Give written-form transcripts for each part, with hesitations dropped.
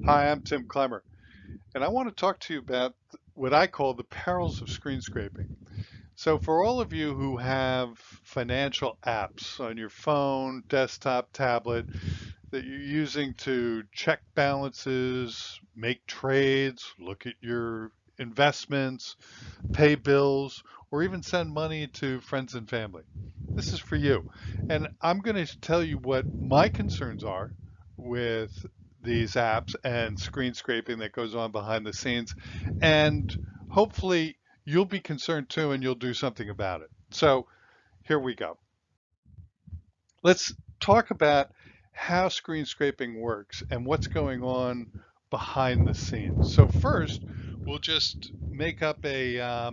Hi, I'm Tim Clemmer, and I want to talk to you about what I call the perils of screen scraping. So, for all of you who have financial apps on your phone, desktop, tablet that you're using to check balances, make trades, look at your investments, pay bills, or even send money to friends and family, this is for you. And I'm going to tell you what my concerns are with these apps and screen scraping that goes on behind the scenes. And hopefully you'll be concerned too and you'll do something about it. So here we go. Let's talk about how screen scraping works and what's going on behind the scenes. So first, we'll just make up a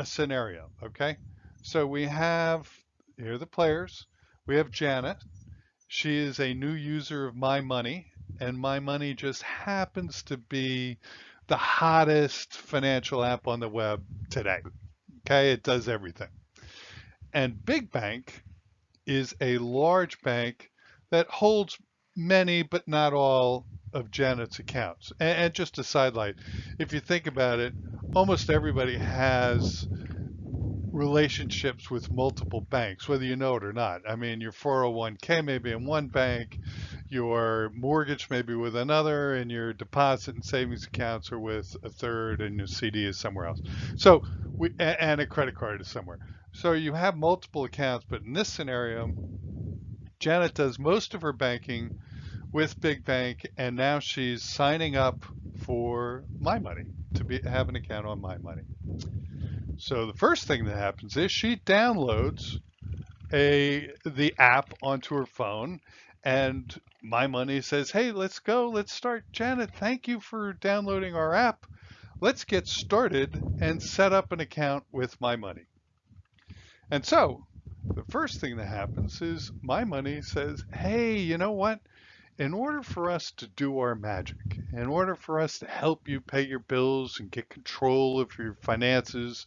scenario, okay? So we have, here are the players. We have Janet. She is a new user of My Money, and My Money just happens to be the hottest financial app on the web today. Okay, it does everything. And Big Bank is a large bank that holds many, but not all, of Janet's accounts. And just a sidelight, if you think about it, almost everybody has relationships with multiple banks, whether you know it or not. I mean, your 401k may be in one bank, your mortgage may be with another, and your deposit and savings accounts are with a third, and your CD is somewhere else. So, and a credit card is somewhere. So you have multiple accounts, but in this scenario, Janet does most of her banking with Big Bank, and now she's signing up for My Money have an account on My Money. So the first thing that happens is she downloads the app onto her phone, and My Money says, "Hey, let's go, let's start. Janet, thank you for downloading our app. Let's get started and set up an account with My Money." And so the first thing that happens is My Money says, "Hey, you know what? In order for us to do our magic, in order for us to help you pay your bills and get control of your finances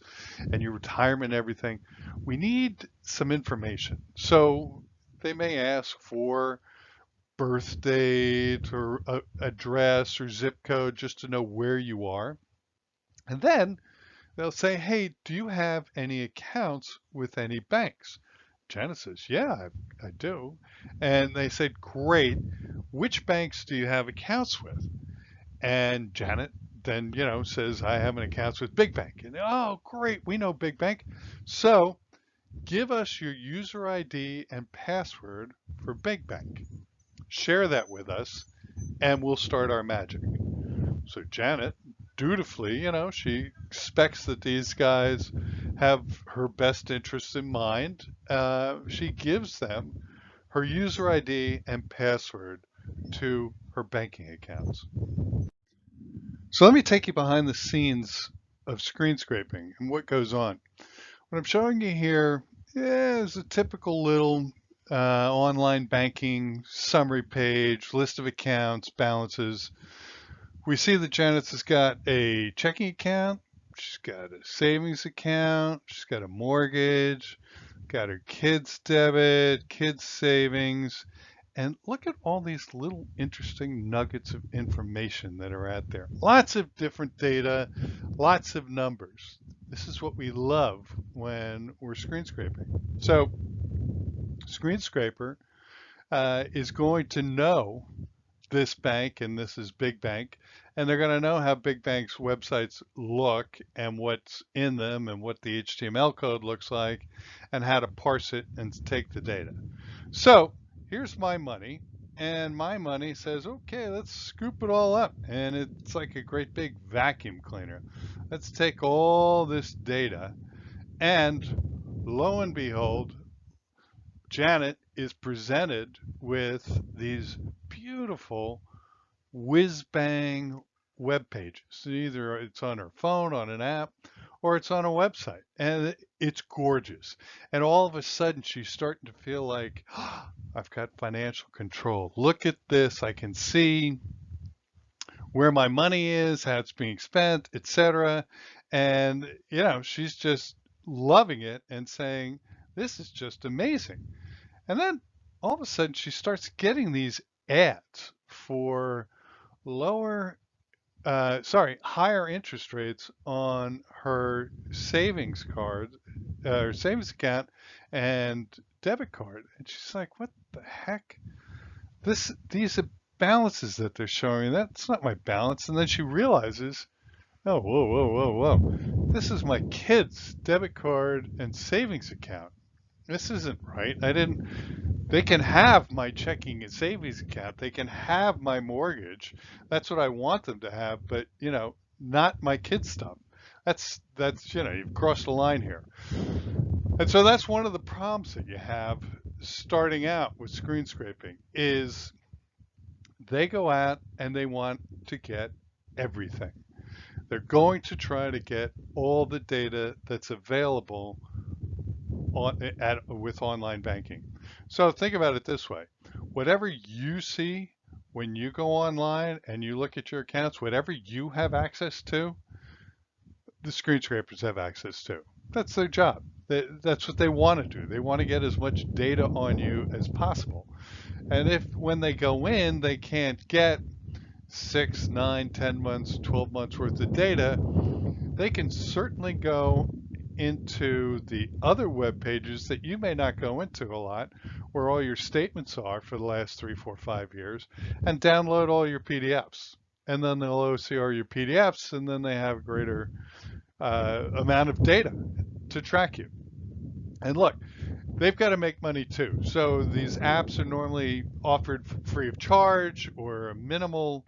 and your retirement and everything, we need some information." So they may ask for birth date or address or zip code just to know where you are. And then they'll say, "Hey, do you have any accounts with any banks?" Janet says, "Yeah, I do." And they said, "Great. Which banks do you have accounts with?" And Janet then, says, "I have an accounts with Big Bank." And oh, great, we know Big Bank. So give us your user ID and password for Big Bank. Share that with us, and we'll start our magic. So Janet, dutifully, she expects that these guys have her best interests in mind. She gives them her user ID and password to her banking accounts. So let me take you behind the scenes of screen scraping and what goes on. What I'm showing you here is a typical little online banking summary page, list of accounts, balances. We see that Janice has got a checking account, she's got a savings account, she's got a mortgage, got her kids' debit, kids' savings, and look at all these little interesting nuggets of information that are out there. Lots of different data, lots of numbers. This is what we love when we're screen scraping. So, screen scraper is going to know this bank, and this is Big Bank, and they're going to know how Big Bank's websites look and what's in them and what the HTML code looks like and how to parse it and take the data. So here's My Money, and My Money says, "Okay, let's scoop it all up." And it's like a great big vacuum cleaner. Let's take all this data, and lo and behold, Janet is presented with these beautiful whiz bang web pages. Either it's on her phone, on an app, or it's on a website. And it's gorgeous. And all of a sudden, she's starting to feel like, "Oh, I've got financial control. Look at this. I can see where my money is, how it's being spent, etc." And, she's just loving it and saying, "This is just amazing." And then all of a sudden, she starts getting these ads for lower, higher interest rates on her savings card, or savings account and debit card. And she's like, what the heck? These are balances that they're showing. That's not my balance. And then she realizes, oh, whoa, whoa, whoa, whoa. This is my kid's debit card and savings account. This isn't right. They can have my checking and savings account. They can have my mortgage. That's what I want them to have, but not my kids' stuff. You've crossed the line here. And so that's one of the problems that you have starting out with screen scraping is they go out and they want to get everything. They're going to try to get all the data that's available with online banking. So think about it this way. Whatever you see when you go online and you look at your accounts, whatever you have access to, the screen scrapers have access to. That's their job. That's what they want to do. They want to get as much data on you as possible. And if when they go in, they can't get 6, 9, 10 months, 12 months worth of data, they can certainly go into the other web pages that you may not go into a lot, where all your statements are for the last 3, 4, 5 years, and download all your PDFs. And then they'll OCR your PDFs, and then they have a greater amount of data to track you. And look, they've got to make money too. So these apps are normally offered free of charge or a minimal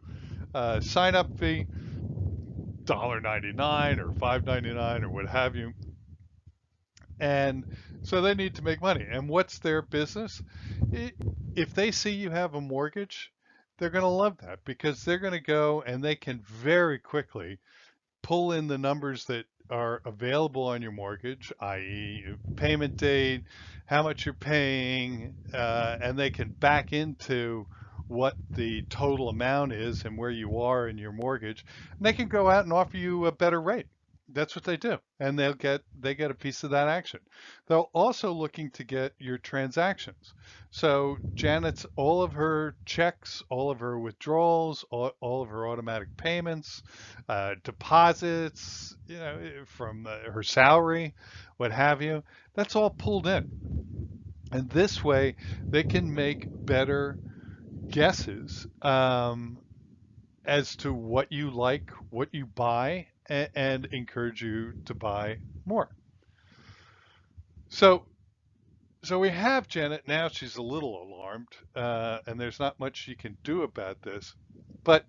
sign up fee, $1.99 or $5.99 or what have you. And so they need to make money. And what's their business? If they see you have a mortgage, they're going to love that because they're going to go and they can very quickly pull in the numbers that are available on your mortgage, i.e., payment date, how much you're paying, and they can back into what the total amount is and where you are in your mortgage. And they can go out and offer you a better rate. That's what they do, and they get a piece of that action. They're also looking to get your transactions. So Janet's all of her checks, all of her withdrawals, all of her automatic payments, deposits, from her salary, what have you. That's all pulled in, and this way they can make better guesses as to what you like, what you buy, and encourage you to buy more. So, so we have Janet now. She's a little alarmed, and there's not much she can do about this. But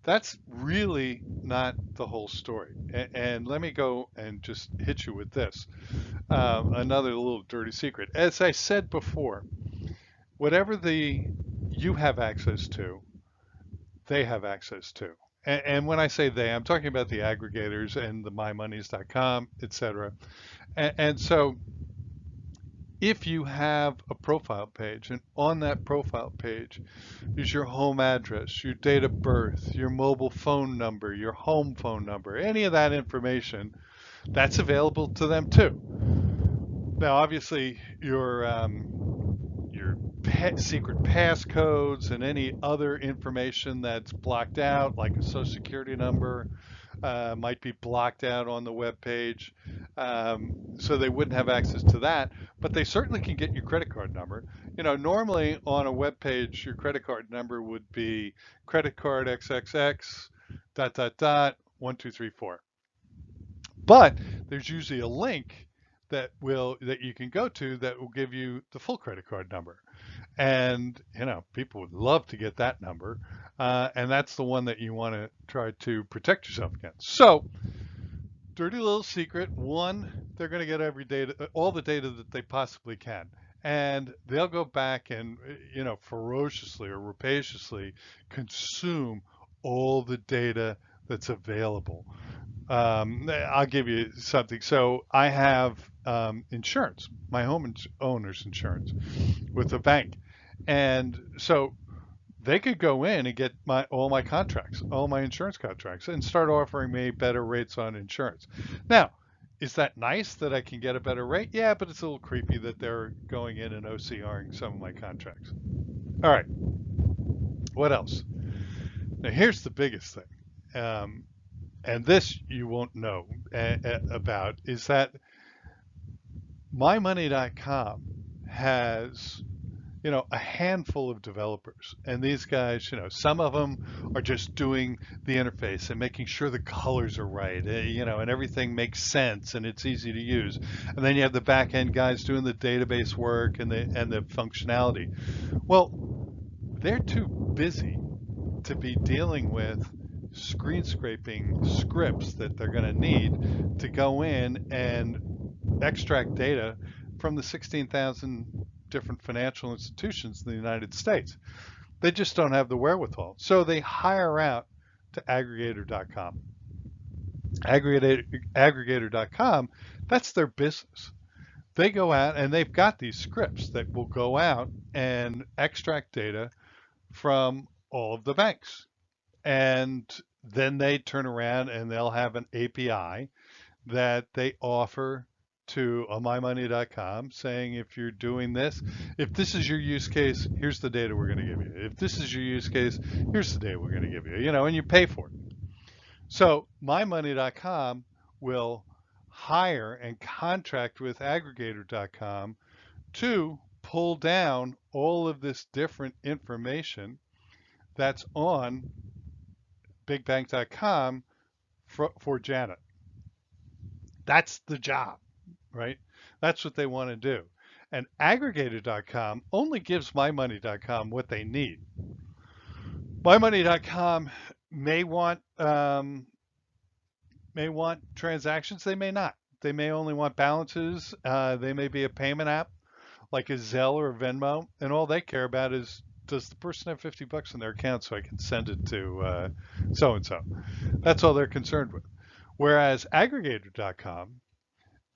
that's really not the whole story. And let me go and just hit you with this. Another little dirty secret. As I said before, whatever you have access to, they have access to. And when I say they, I'm talking about the aggregators and the mymoneys.com, et cetera. And so if you have a profile page, and on that profile page is your home address, your date of birth, your mobile phone number, your home phone number, any of that information, that's available to them too. Now, obviously, your secret passcodes and any other information that's blocked out, like a social security number, might be blocked out on the web page. So they wouldn't have access to that, but they certainly can get your credit card number. Normally on a web page, your credit card number would be credit card XXX dot dot dot 1234. But there's usually a link that you can go to that will give you the full credit card number. And people would love to get that number, and that's the one that you want to try to protect yourself against. So, dirty little secret: one, they're going to get all the data that they possibly can, and they'll go back and ferociously or rapaciously consume all the data that's available. I'll give you something. So I have insurance, my owner's insurance with a bank. And so they could go in and get all my contracts, all my insurance contracts, and start offering me better rates on insurance. Now, is that nice that I can get a better rate? Yeah, but it's a little creepy that they're going in and OCRing some of my contracts. All right, what else? Now, here's the biggest thing, and this you won't know about, is that mymoney.com has a handful of developers. And these guys, some of them are just doing the interface and making sure the colors are right, and everything makes sense and it's easy to use. And then you have the back end guys doing the database work and the functionality. Well, they're too busy to be dealing with screen scraping scripts that they're going to need to go in and extract data from the 16,000 different financial institutions in the United States. They just don't have the wherewithal. So they hire out to aggregator.com. Aggregator.com, that's their business. They go out and they've got these scripts that will go out and extract data from all of the banks. And then they turn around and they'll have an API that they offer to mymoney.com saying, if you're doing this, if this is your use case, here's the data we're going to give you. If this is your use case, here's the data we're going to give you, and you pay for it. So mymoney.com will hire and contract with aggregator.com to pull down all of this different information that's on bigbank.com for Janet. That's the job, right? That's what they want to do. And aggregator.com only gives mymoney.com what they need. Mymoney.com may want transactions, they may not. They may only want balances. They may be a payment app like a Zelle or a Venmo, and all they care about is, does the person have 50 bucks in their account so I can send it to so and so. That's all they're concerned with. Whereas aggregator.com,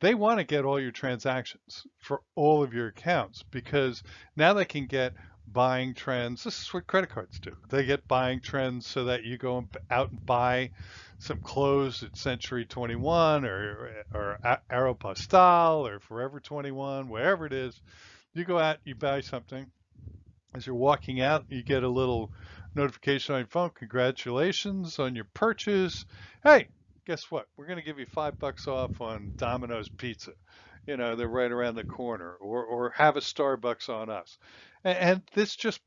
they want to get all your transactions for all of your accounts, because now they can get buying trends. This is what credit cards do. They get buying trends so that you go out and buy some clothes at Century 21 or Aeropostale or Forever 21, wherever it is. You go out, you buy something. As you're walking out, you get a little notification on your phone. Congratulations on your purchase. Hey, guess what? We're going to give you $5 off on Domino's Pizza. They're right around the corner. Or have a Starbucks on us. And this just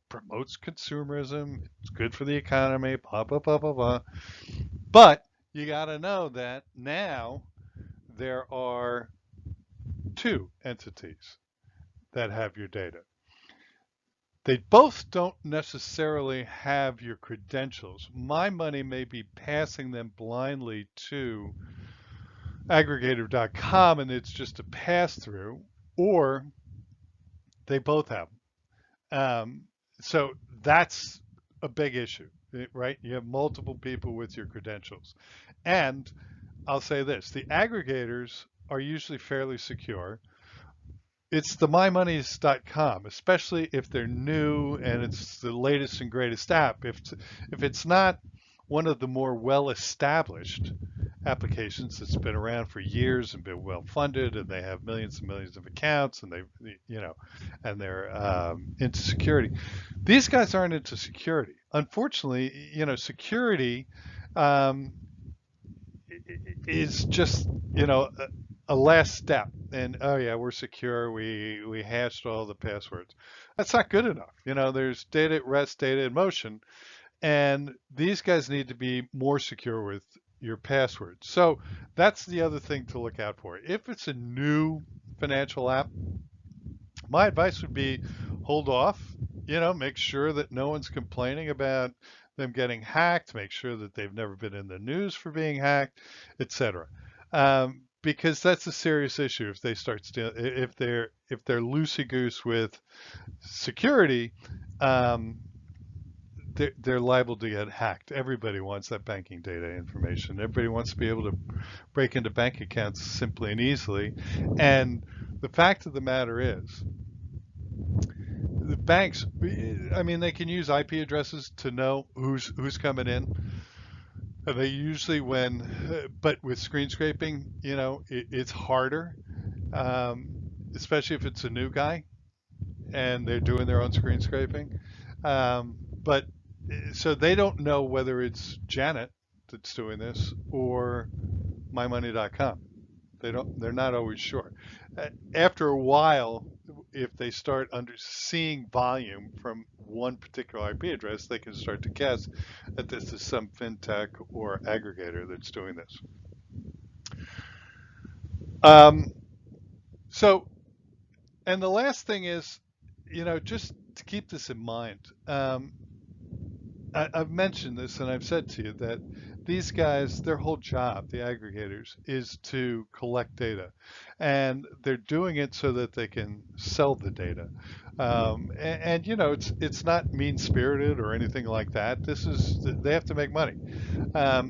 promotes consumerism. It's good for the economy, blah, blah, blah, blah, blah. But you got to know that now there are two entities that have your data. They both don't necessarily have your credentials. My money may be passing them blindly to aggregator.com and it's just a pass through, or they both have them. So that's a big issue, right? You have multiple people with your credentials. And I'll say this, the aggregators are usually fairly secure. It's the mymoneys.com, especially if they're new and it's the latest and greatest app. If it's not one of the more well-established applications that's been around for years and been well funded, and they have millions and millions of accounts, and and they're into security. These guys aren't into security. Unfortunately, security is just a last step. And oh yeah, we're secure. We hashed all the passwords. That's not good enough. There's data at rest, data in motion, and these guys need to be more secure with your passwords. So that's the other thing to look out for. If it's a new financial app, my advice would be hold off. Make sure that no one's complaining about them getting hacked. Make sure that they've never been in the news for being hacked, etc. Because that's a serious issue if they start stealing. If they're loosey goose with security, they're liable to get hacked. Everybody wants that banking data information. Everybody wants to be able to break into bank accounts simply and easily. And the fact of the matter is, the banks, I mean, they can use IP addresses to know who's coming in. And they usually but with screen scraping, it's harder, especially if it's a new guy and they're doing their own screen scraping. But So they don't know whether it's Janet that's doing this or mymoney.com. They're not always sure. After a while, if they start seeing volume from one particular IP address, they can start to guess that this is some fintech or aggregator that's doing this. Um, so, and the last thing is, just to keep this in mind, I've mentioned this and I've said to you that these guys, their whole job, the aggregators, is to collect data. And they're doing it so that they can sell the data. It's not mean-spirited or anything like that. They have to make money.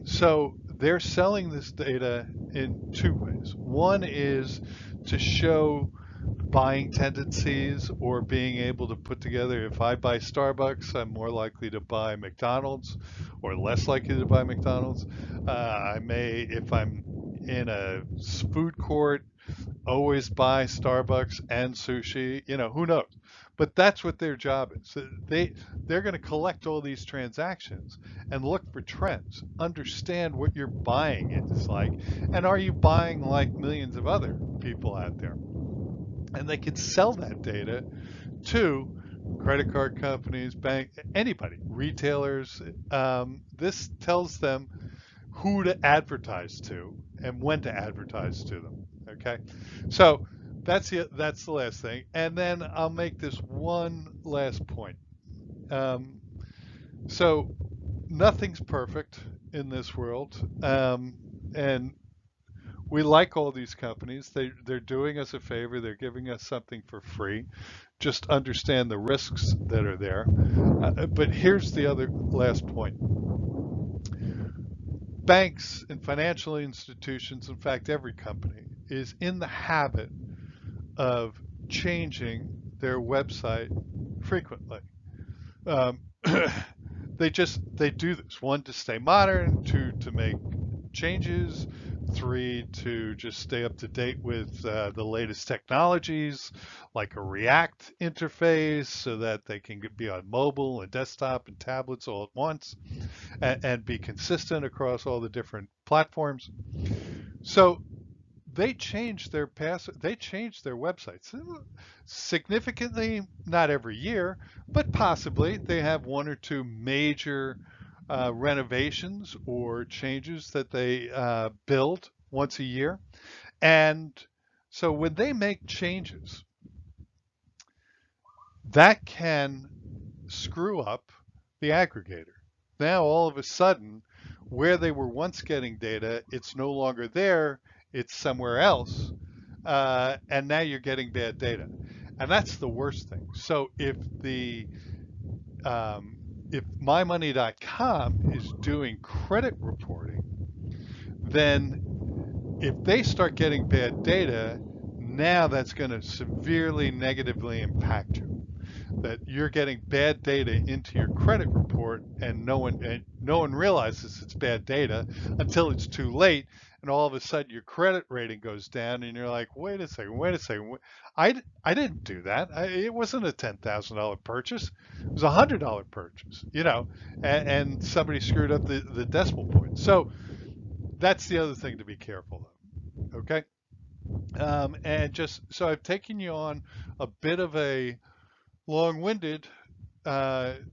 So they're selling this data in two ways. One is to show buying tendencies or being able to put together, if I buy Starbucks, I'm more likely to buy McDonald's or less likely to buy McDonald's. I may, if I'm in a food court, always buy Starbucks and sushi. Who knows? But that's what their job is. They're going to collect all these transactions and look for trends, understand what your buying is like, and are you buying like millions of other people out there? And they can sell that data to credit card companies, bank, anybody, retailers. This tells them who to advertise to and when to advertise to them. Okay, so that's the last thing, and then I'll make this one last point. Um, so nothing's perfect in this world, and we like all these companies. They're doing us a favor. They're giving us something for free. Just understand the risks that are there. But here's the other last point. Banks and financial institutions, in fact, every company, is in the habit of changing their website frequently. Um, they do this. One, to stay modern. Two, to make changes. Three, to just stay up to date with the latest technologies, like a React interface, so that they can be on mobile and desktop and tablets all at once, and be consistent across all the different platforms. So they change their websites significantly, not every year, but possibly they have one or two major renovations or changes that they build once a year. And so when they make changes, that can screw up the aggregator. Now, all of a sudden, where they were once getting data, it's no longer there, it's somewhere else. And now you're getting bad data. And that's the worst thing. So if mymoney.com is doing credit reporting, then if they start getting bad data, now that's going to severely negatively impact you. That you're getting bad data into your credit report, and no one realizes it's bad data until it's too late, and all of a sudden your credit rating goes down, and you're like, wait a second, I didn't do that. It wasn't a $10,000 purchase. It was $100 purchase. And somebody screwed up the decimal point. So that's the other thing to be careful of. Okay. And just so I've taken you on a bit of a long-winded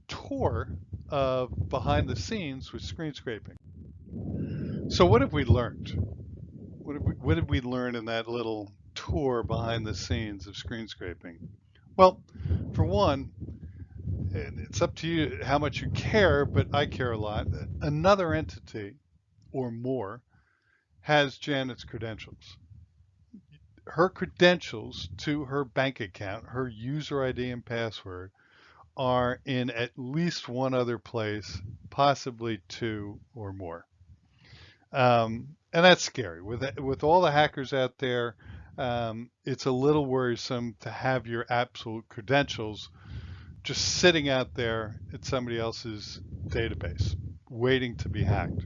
tour of behind the scenes with screen scraping. So what have we learned? What did we learn in that little tour behind the scenes of screen scraping? Well, for one, and it's up to you how much you care, but I care a lot. Another entity or more has Janet's credentials. Her credentials to her bank account, her user ID and password, are in at least one other place, possibly two or more. And that's scary. With all the hackers out there, it's a little worrisome to have your absolute credentials just sitting out there at somebody else's database, waiting to be hacked.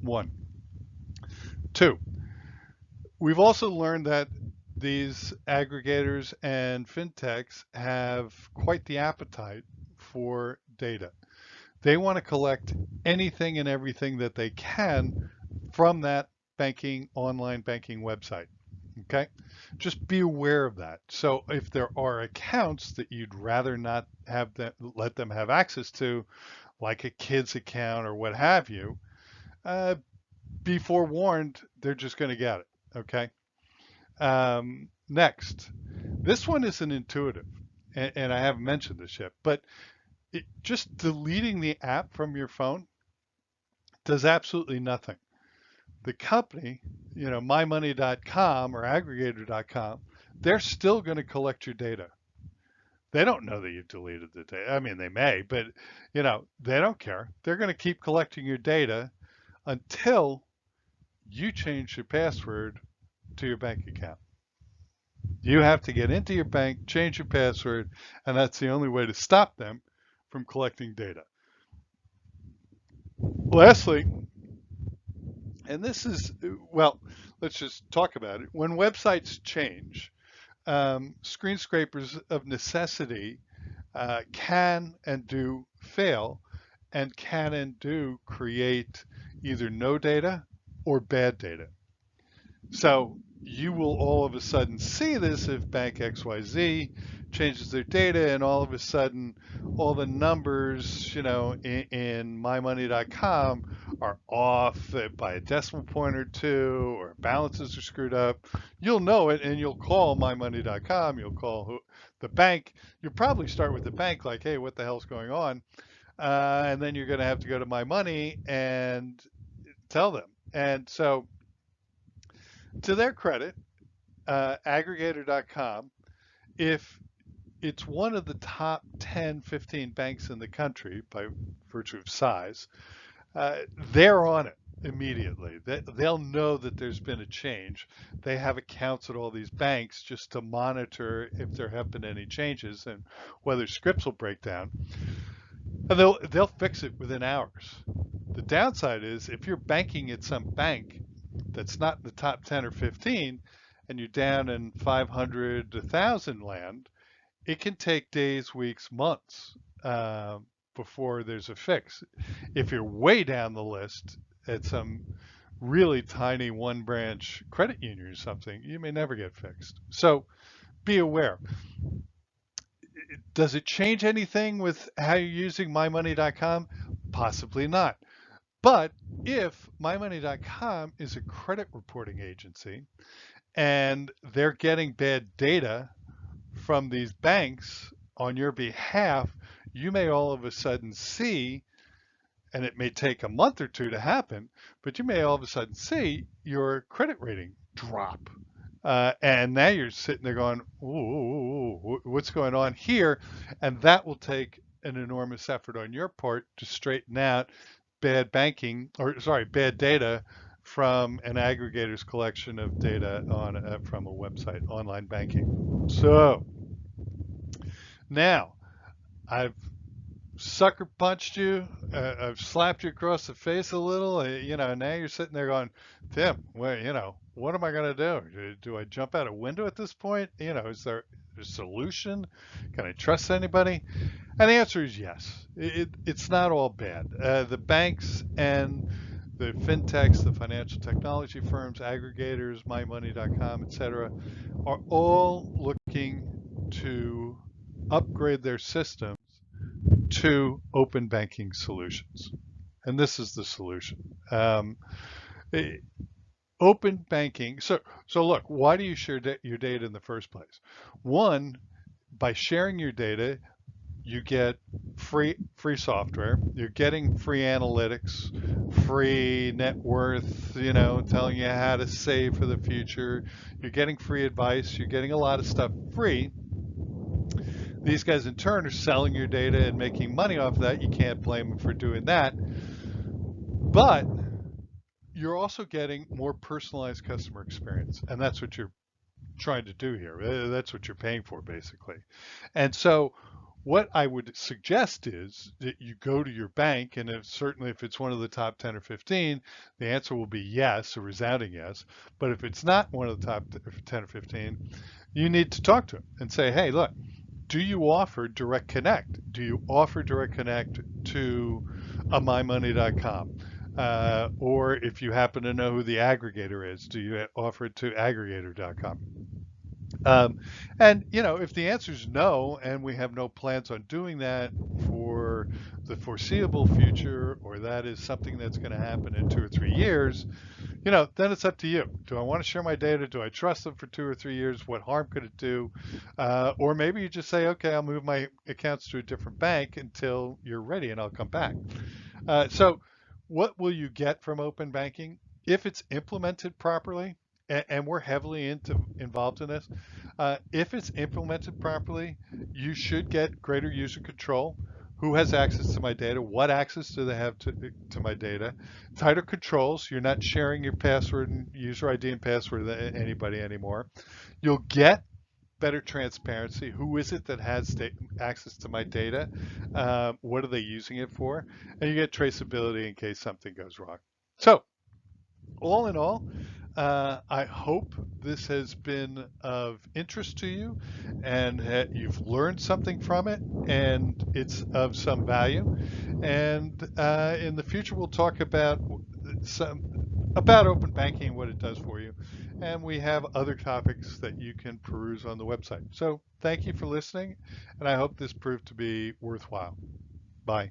One. Two, we've also learned that these aggregators and fintechs have quite the appetite for data. They want to collect anything and everything that they can from that online banking website. Okay. Just be aware of that. So if there are accounts that you'd rather not have them, let them have access to, like a kid's account or what have you, uh, be forewarned, they're just going to get it. Okay. Next, this one isn't intuitive, and I haven't mentioned this yet, but just deleting the app from your phone does absolutely nothing. The company, mymoney.com or aggregator.com, they're still going to collect your data. They don't know that you've deleted the data. I mean, they may, but they don't care. They're going to keep collecting your data until you change your password to your bank account. You have to get into your bank, change your password, and that's the only way to stop them from collecting data. Lastly, and this is, well, let's just talk about it. When websites change, screen scrapers of necessity can and do fail and can and do create either no data or bad data. So you will all of a sudden see this if Bank XYZ changes their data and all of a sudden all the numbers, in mymoney.com are off by a decimal point or two, or balances are screwed up. You'll know it and you'll call mymoney.com, you'll call the bank. You'll probably start with the bank like, hey, what the hell's going on? And then you're going to have to go to My Money and tell them. And so, to their credit, aggregator.com, if it's one of the top 10, 15 banks in the country by virtue of size, they're on it immediately. They'll know that there's been a change. They have accounts at all these banks just to monitor if there have been any changes and whether scripts will break down. And they'll fix it within hours. The downside is if you're banking at some bank that's not in the top 10 or 15 and you're down in 500 to 1,000 land, it can take days, weeks, months before there's a fix. If you're way down the list at some really tiny one branch credit union or something, you may never get fixed. So be aware. Does it change anything with how you're using mymoney.com? Possibly not. But if mymoney.com is a credit reporting agency and they're getting bad data from these banks on your behalf, you may all of a sudden see, and it may take a month or two to happen, but you may all of a sudden see your credit rating drop. And now you're sitting there going, ooh, what's going on here? And that will take an enormous effort on your part to straighten out bad data from an aggregator's collection of data from a website, online banking. So now I've sucker punched you. I've slapped you across the face a little. Now you're sitting there going, Tim, well, what am I going to do? Do I jump out a window at this point? Is there a solution? Can I trust anybody? And the answer is yes. It's not all bad. The banks and the fintechs, the financial technology firms, aggregators, mymoney.com, etc., are all looking to upgrade their systems to open banking solutions. And this is the solution. Open banking. So look, why do you share your data in the first place? One, by sharing your data, you get free software. You're getting free analytics, free net worth, telling you how to save for the future. You're getting free advice. You're getting a lot of stuff free. These guys in turn are selling your data and making money off of that. You can't blame them for doing that. But you're also getting more personalized customer experience. And that's what you're trying to do here. That's what you're paying for, basically. And so what I would suggest is that you go to your bank, and certainly if it's one of the top 10 or 15, the answer will be yes, a resounding yes. But if it's not one of the top 10 or 15, you need to talk to them and say, hey, look, Do you offer direct connect? Do you offer direct connect to a mymoney.com? Or if you happen to know who the aggregator is, do you offer it to aggregator.com? Um, and if the answer is no, and we have no plans on doing that for the foreseeable future, or that is something that's going to happen in 2 or 3 years, then it's up to you. Do I want to share my data? Do I trust them for 2 or 3 years? What harm could it do? Or maybe you just say, okay, I'll move my accounts to a different bank until you're ready and I'll come back. So what will you get from open banking if it's implemented properly? And we're heavily involved in this. If it's implemented properly, you should get greater user control. Who has access to my data? What access do they have to my data? Tighter controls. You're not sharing your password and user ID and password with anybody anymore. You'll get better transparency. Who is it that has access to my data? What are they using it for? And you get traceability in case something goes wrong. So, all in all, I hope this has been of interest to you and that you've learned something from it and it's of some value. And in the future, we'll talk about open banking and what it does for you. And we have other topics that you can peruse on the website. So thank you for listening, and I hope this proved to be worthwhile. Bye.